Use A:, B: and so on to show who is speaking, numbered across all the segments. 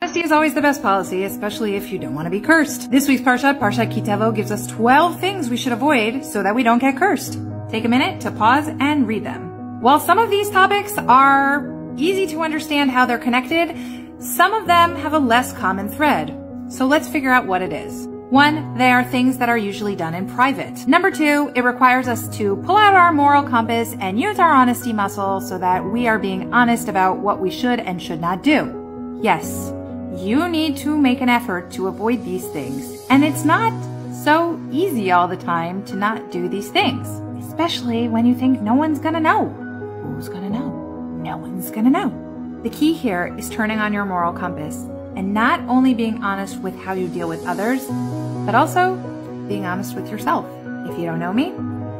A: Honesty is always the best policy, especially if you don't want to be cursed. This week's Parsha, Parshat Ki Tavo, gives us 12 things we should avoid so that we don't get cursed. Take a minute to pause and read them. While some of these topics are easy to understand how they're connected, some of them have a less common thread. So let's figure out what it is. 1, they are things that are usually done in private. Number 2, it requires us to pull out our moral compass and use our honesty muscle so that we are being honest about what we should and should not do. Yes, you need to make an effort to avoid these things. And it's not so easy all the time to not do these things, especially when you think no one's gonna know. Who's gonna know? No one's gonna know. The key here is turning on your moral compass and not only being honest with how you deal with others, but also being honest with yourself. If you don't know me,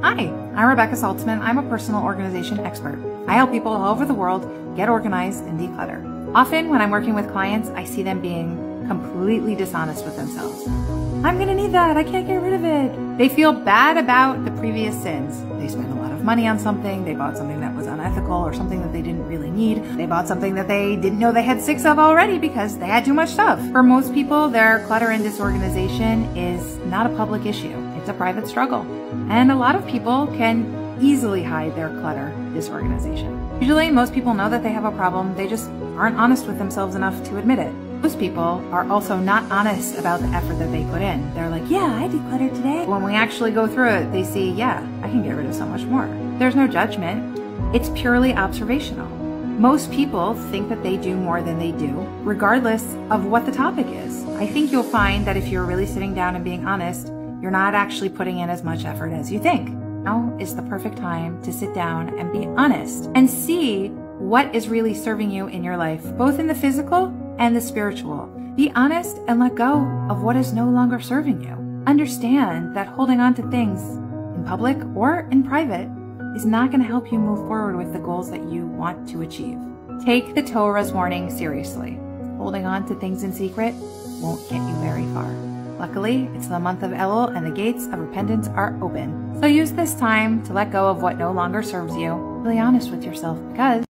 A: hi, I'm Rebecca Saltzman. I'm a personal organization expert. I help people all over the world get organized and declutter. Often when I'm working with clients, I see them being completely dishonest with themselves. I'm gonna need that, I can't get rid of it. They feel bad about the previous sins. They spent a lot of money on something, they bought something that was unethical or something that they didn't really need. They bought something that they didn't know they had 6 of already because they had too much stuff. For most people, their clutter and disorganization is not a public issue. It's a private struggle. And a lot of people can easily hide their clutter, disorganization. Usually, most people know that they have a problem, they just aren't honest with themselves enough to admit it. Most people are also not honest about the effort that they put in. They're like, yeah, I decluttered today. When we actually go through it, they see, yeah, I can get rid of so much more. There's no judgment. It's purely observational. Most people think that they do more than they do, regardless of what the topic is. I think you'll find that if you're really sitting down and being honest, you're not actually putting in as much effort as you think. Now is the perfect time to sit down and be honest and see what is really serving you in your life, both in the physical and the spiritual. Be honest and let go of what is no longer serving you. Understand that holding on to things in public or in private is not going to help you move forward with the goals that you want to achieve. Take the Torah's warning seriously. Holding on to things in secret won't get you very far. Luckily, it's the month of Elul and the gates of repentance are open. So use this time to let go of what no longer serves you. Be really honest with yourself because